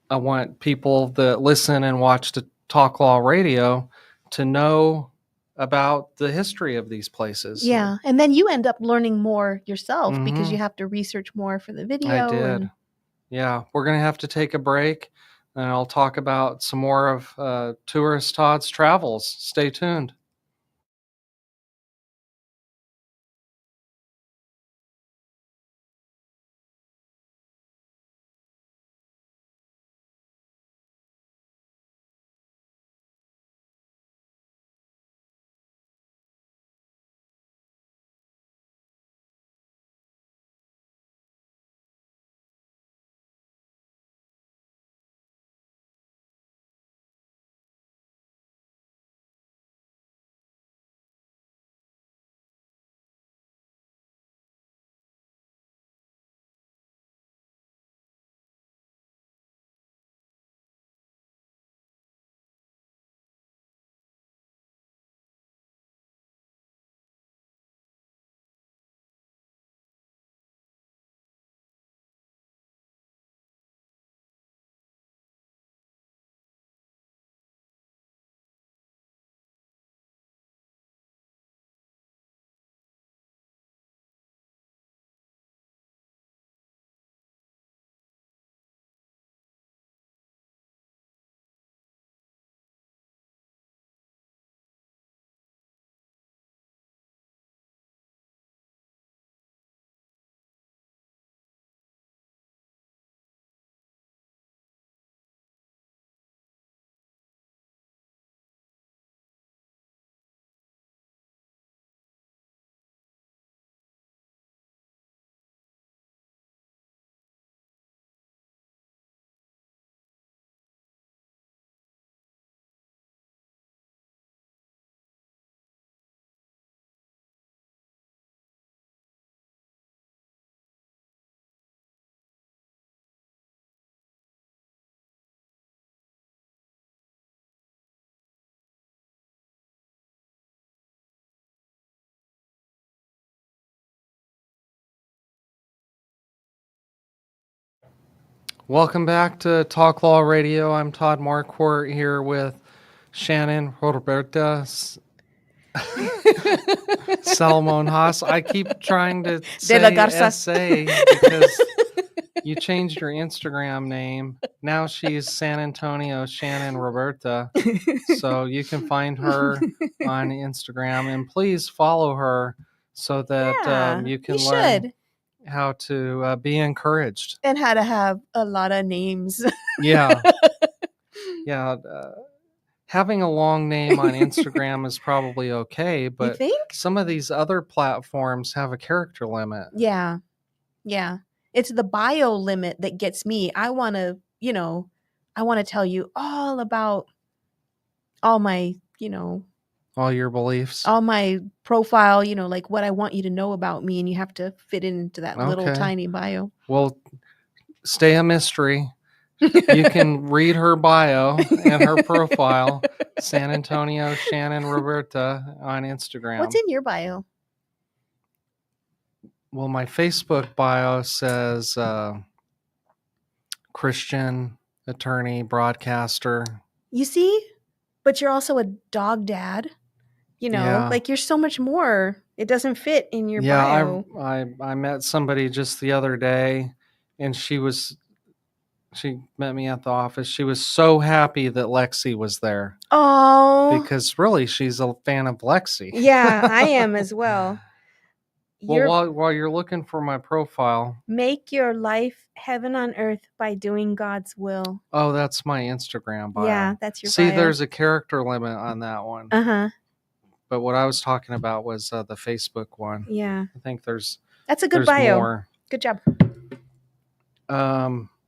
Speaker 1: I want people that listen and watch the Talk Law Radio to know about the history of these places.
Speaker 2: Yeah. And then you end up learning more yourself because you have to research more for the video.
Speaker 1: I did. Yeah. We're going to have to take a break and I'll talk about some more of Tourist Todd's travels. Stay tuned. Welcome back to Talk Law Radio. I'm Todd Marquardt here with Shannon Salmon-Haas. I keep trying to say SA because you changed your Instagram name. Now she's San Antonio Shannon Roberta. So you can find her on Instagram. And please follow her so that you can learn how to be encouraged.
Speaker 2: And how to have a lot of names.
Speaker 1: Yeah. Yeah. Having a long name on Instagram is probably okay, but some of these other platforms have a character limit.
Speaker 2: Yeah. Yeah. It's the bio limit that gets me. I want to tell you all about all my,
Speaker 1: all your beliefs,
Speaker 2: all my profile, like what I want you to know about me, and you have to fit it into that little tiny bio.
Speaker 1: Well, stay a mystery. You can read her bio and her profile, San Antonio Shannon Roberta on Instagram.
Speaker 2: What's in your bio?
Speaker 1: Well, my Facebook bio says Christian attorney, broadcaster.
Speaker 2: You see? But you're also a dog dad. Like you're so much more. It doesn't fit in your bio.
Speaker 1: I met somebody just the other day, and she met me at the office. She was so happy that Lexi was there.
Speaker 2: Oh.
Speaker 1: Because really, she's a fan of Lexi.
Speaker 2: Yeah, I am as well.
Speaker 1: Well, while you're looking for my profile,
Speaker 2: make your life heaven on earth by doing God's will.
Speaker 1: Oh, that's my Instagram bio.
Speaker 2: Yeah, that's your bio.
Speaker 1: See, there's a character limit on that one.
Speaker 2: Uh-huh.
Speaker 1: But what I was talking about was the Facebook one.
Speaker 2: Yeah.
Speaker 1: I think
Speaker 2: that's a good bio.
Speaker 1: More.
Speaker 2: Good job.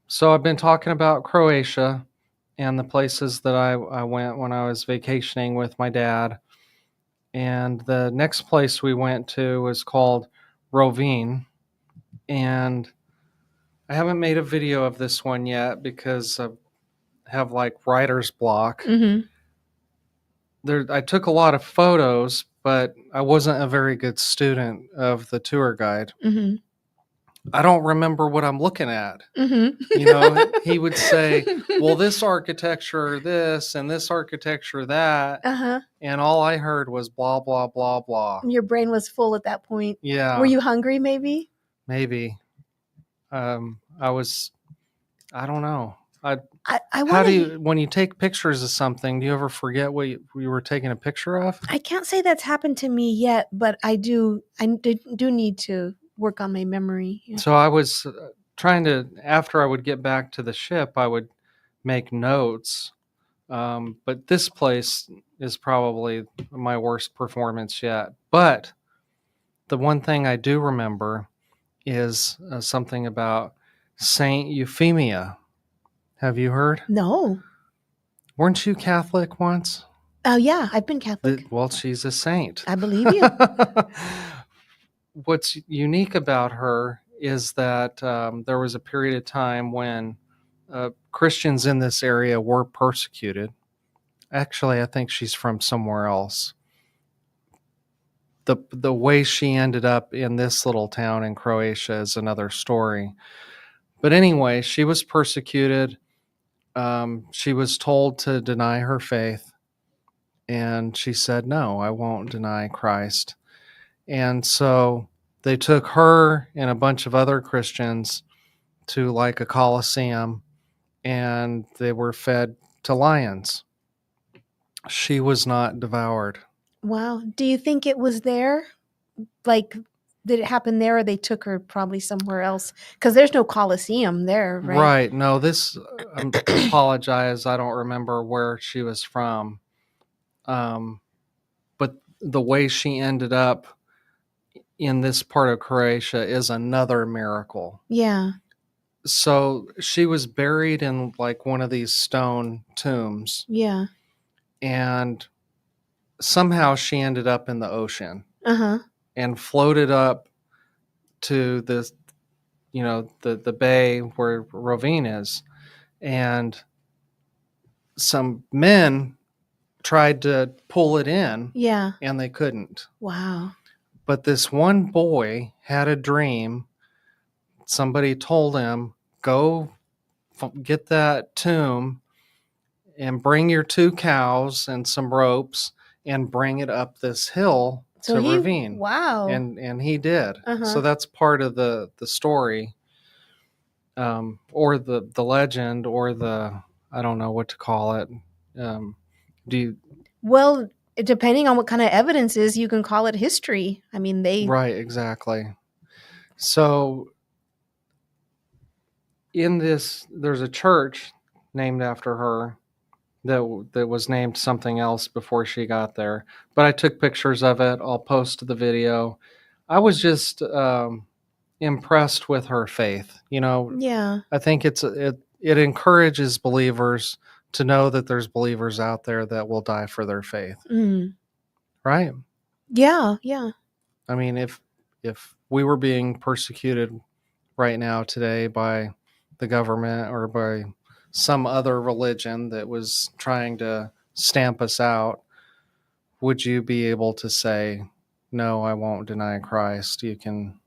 Speaker 1: So I've been talking about Croatia and the places that I went when I was vacationing with my dad. And the next place we went to was called Rovinj. And I haven't made a video of this one yet because I have like writer's block.
Speaker 2: Mm-hmm.
Speaker 1: I took a lot of photos, but I wasn't a very good student of the tour guide.
Speaker 2: Mm-hmm.
Speaker 1: I don't remember what I'm looking at.
Speaker 2: Mm-hmm.
Speaker 1: He would say, well, this architecture, this, and this architecture, that.
Speaker 2: Uh-huh.
Speaker 1: And all I heard was blah, blah, blah, blah.
Speaker 2: Your brain was full at that point.
Speaker 1: Yeah.
Speaker 2: Were you hungry, maybe?
Speaker 1: Maybe. I don't know. When you take pictures of something, do you ever forget what you were taking a picture of?
Speaker 2: I can't say that's happened to me yet, but I do need to work on my memory.
Speaker 1: Yeah. So I was trying to, after I would get back to the ship, I would make notes. But this place is probably my worst performance yet. But the one thing I do remember is something about Saint Euphemia. Have you heard?
Speaker 2: No.
Speaker 1: Weren't you Catholic once?
Speaker 2: Oh, yeah. I've been Catholic.
Speaker 1: Well, she's a saint.
Speaker 2: I believe you.
Speaker 1: What's unique about her is that there was a period of time when Christians in this area were persecuted. Actually, I think she's from somewhere else. The way she ended up in this little town in Croatia is another story. But anyway, she was persecuted. She was told to deny her faith, and she said, no, I won't deny Christ. And so they took her and a bunch of other Christians to like a coliseum, and they were fed to lions. She was not devoured.
Speaker 2: Wow. Do you think it was there? Like, did it happen there, or they took her probably somewhere else? Because there's no coliseum there, right?
Speaker 1: Right. No, I apologize. I don't remember where she was from. But the way she ended up in this part of Croatia is another miracle.
Speaker 2: Yeah.
Speaker 1: So she was buried in like one of these stone tombs.
Speaker 2: Yeah. And
Speaker 1: somehow she ended up in the ocean.
Speaker 2: Uh-huh.
Speaker 1: And floated up to the bay where Rovinj is. And some men tried to pull it in.
Speaker 2: Yeah.
Speaker 1: And they couldn't.
Speaker 2: Wow.
Speaker 1: But this one boy had a dream. Somebody told him, go get that tomb and bring your 2 cows and some ropes and bring it up this hill to Rovinj.
Speaker 2: Wow.
Speaker 1: And he did.
Speaker 2: Uh-huh.
Speaker 1: So that's part of the story, or the legend, or I don't know what to call it.
Speaker 2: Well, depending on what kind of evidence is, you can call it history. I mean,
Speaker 1: Right, exactly. So in this, there's a church named after her that was named something else before she got there. But I took pictures of it. I'll post the video. I was just impressed with her faith.
Speaker 2: Yeah.
Speaker 1: I think it encourages believers to know that there's believers out there that will die for their faith. Right?
Speaker 2: Yeah, yeah.
Speaker 1: I mean, if we were being persecuted right now today by the government or by some other religion that was trying to stamp us out, would you be able to say, no, I won't deny Christ? You can.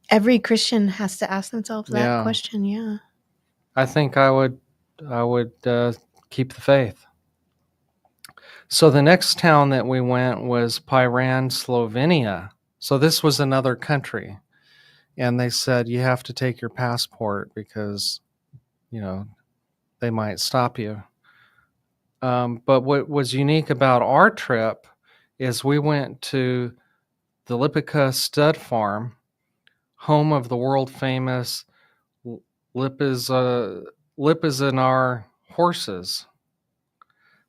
Speaker 2: Every Christian has to ask themselves that question. Yeah.
Speaker 1: I think I would keep the faith. So the next town that we went was Piran, Slovenia. So this was another country. And they said, you have to take your passport because, they might stop you. But what was unique about our trip is we went to the Lipica Stud Farm, home of the world famous Lipizzanaar horses.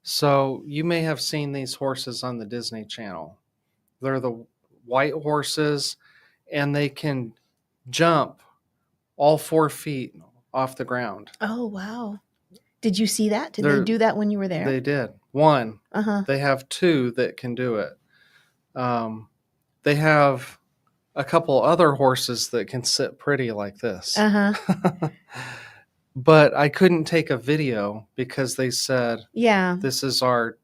Speaker 1: So you may have seen these horses on the Disney Channel. They're the white horses, and they can jump all 4 feet off the ground.
Speaker 2: Oh, wow. Did you see that? Did they do that when you were there?
Speaker 1: They did. One. They have 2 that can do it. They have a couple other horses that can sit pretty like this. But I couldn't take a video because they said, this is our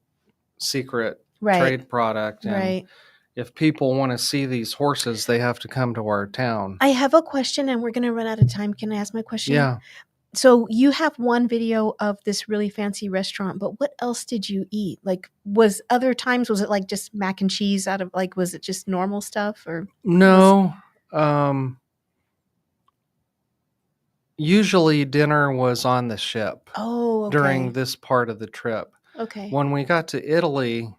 Speaker 1: secret trade product. And if people want to see these horses, they have to come to our town.
Speaker 2: I have a question, and we're going to run out of time. Can I ask my question?
Speaker 1: Yeah.
Speaker 2: So you have one video of this really fancy restaurant, but what else did you eat? Like, was it like just mac and cheese was it just normal stuff or?
Speaker 1: No. Usually dinner was on the ship.
Speaker 2: Oh, okay.
Speaker 1: During this part of the trip.
Speaker 2: Okay.
Speaker 1: When we got to Italy,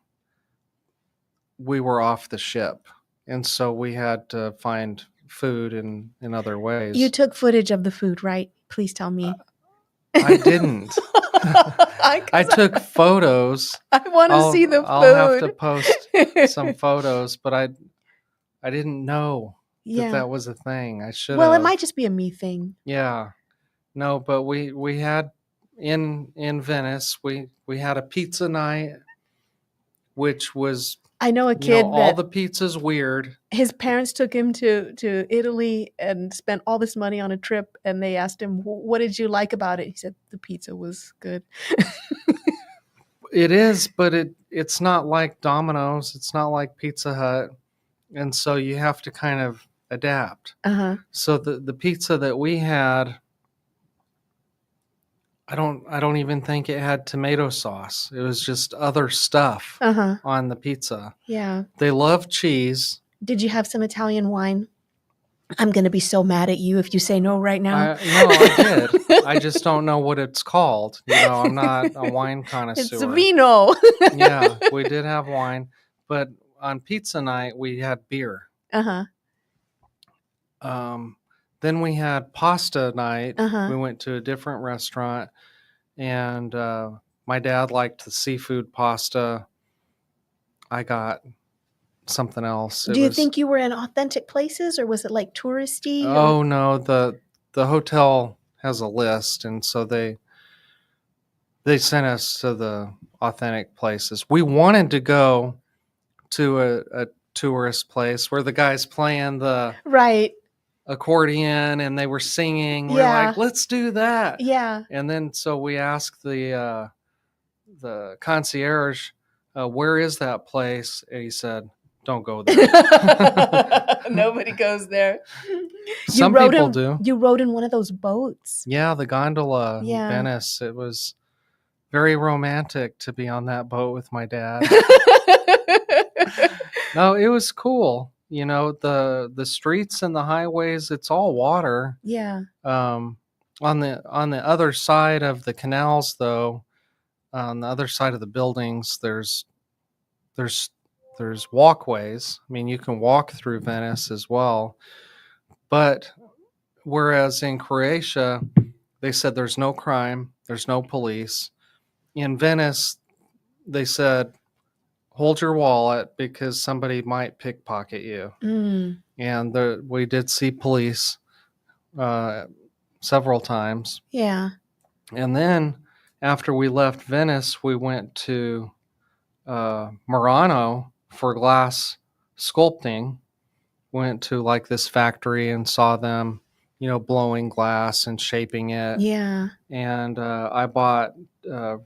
Speaker 1: we were off the ship. And so we had to find food in other ways.
Speaker 2: You took footage of the food, right? Please tell me.
Speaker 1: I didn't. I took photos.
Speaker 2: I want to see the food.
Speaker 1: I'll have to post some photos, but I didn't know that was a thing. I should have.
Speaker 2: Well, it might just be a me thing.
Speaker 1: Yeah. No, but we had in Venice, we had a pizza night, which was,
Speaker 2: I know a kid
Speaker 1: all the pizza's weird.
Speaker 2: His parents took him to Italy and spent all this money on a trip, and they asked him, what did you like about it? He said the pizza was good.
Speaker 1: It is, but it's not like Domino's. It's not like Pizza Hut. And so you have to kind of adapt. So the pizza that we had, I don't even think it had tomato sauce. It was just other stuff on the pizza.
Speaker 2: Yeah.
Speaker 1: They love cheese.
Speaker 2: Did you have some Italian wine? I'm going to be so mad at you if you say no right now.
Speaker 1: No, I did. I just don't know what it's called. I'm not a wine connoisseur.
Speaker 2: It's vino.
Speaker 1: Yeah, we did have wine, but on pizza night we had beer. Then we had pasta night. We went to a different restaurant, and my dad liked the seafood pasta. I got something else.
Speaker 2: Do you think you were in authentic places, or was it like touristy?
Speaker 1: Oh, no. The hotel has a list, and so they sent us to the authentic places. We wanted to go to a tourist place where the guy's playing the accordion and they were singing. We're like, let's do that.
Speaker 2: Yeah.
Speaker 1: And then so we asked the concierge, where is that place? And he said, don't go there.
Speaker 2: Nobody goes there.
Speaker 1: Some people do.
Speaker 2: You rode in one of those boats.
Speaker 1: Yeah, the gondola in Venice. It was very romantic to be on that boat with my dad. No, it was cool. The streets and the highways, it's all water.
Speaker 2: Yeah.
Speaker 1: On the other side of the canals, though, on the other side of the buildings, there's walkways. I mean, you can walk through Venice as well. But whereas in Croatia, they said there's no crime, there's no police. In Venice, they said, hold your wallet because somebody might pickpocket you. And we did see police several times.
Speaker 2: Yeah.
Speaker 1: And then after we left Venice, we went to Murano for glass sculpting. Went to like this factory and saw them, blowing glass and shaping it.
Speaker 2: Yeah.
Speaker 1: And I bought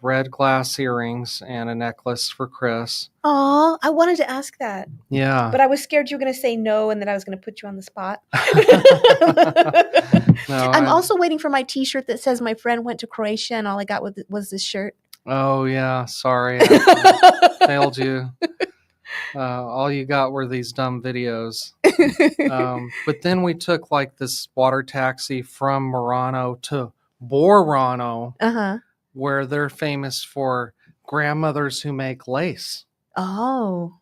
Speaker 1: red glass earrings and a necklace for Chris.
Speaker 2: Oh, I wanted to ask that.
Speaker 1: Yeah.
Speaker 2: But I was scared you were going to say no and that I was going to put you on the spot.
Speaker 1: No,
Speaker 2: I'm also waiting for my T-shirt that says my friend went to Croatia and all I got was this shirt.
Speaker 1: Oh, yeah. Sorry. I failed you. All you got were these dumb videos. But then we took like this water taxi from Murano to Borano, where they're famous for grandmothers who make lace.
Speaker 2: Oh.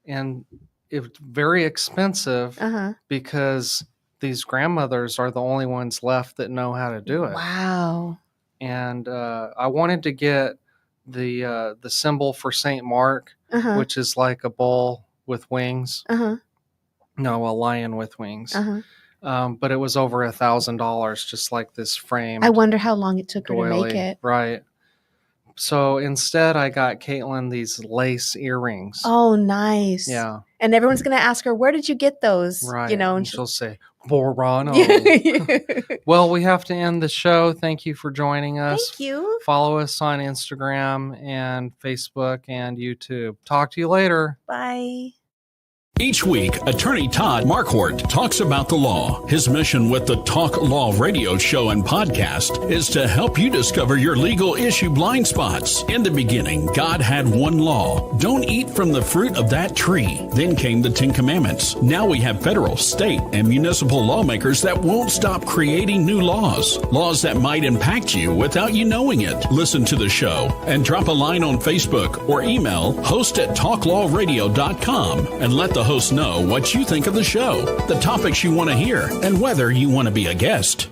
Speaker 1: And it's very expensive because these grandmothers are the only ones left that know how to do it.
Speaker 2: Wow.
Speaker 1: And I wanted to get the symbol for St. Mark, which is like a bull with wings. No, a lion with wings. But it was over $1,000, just like this frame.
Speaker 2: I wonder how long it took her to make it.
Speaker 1: Right. So instead, I got Caitlin these lace earrings.
Speaker 2: Oh, nice.
Speaker 1: Yeah.
Speaker 2: And everyone's going to ask her, where did you get those?
Speaker 1: Right.
Speaker 2: And
Speaker 1: she'll say, Borano. Well, we have to end the show. Thank you for joining us.
Speaker 2: Thank you.
Speaker 1: Follow us on Instagram and Facebook and YouTube. Talk to you later.
Speaker 2: Bye.
Speaker 3: Each week, attorney Todd Marquardt talks about the law. His mission with the Talk Law radio show and podcast is to help you discover your legal issue blind spots. In the beginning, God had one law. Don't eat from the fruit of that tree. Then came the 10 Commandments. Now we have federal, state, and municipal lawmakers that won't stop creating new laws. Laws that might impact you without you knowing it. Listen to the show and drop a line on Facebook or email host@talklawradio.com and let the host know what you think of the show, the topics you want to hear, and whether you want to be a guest.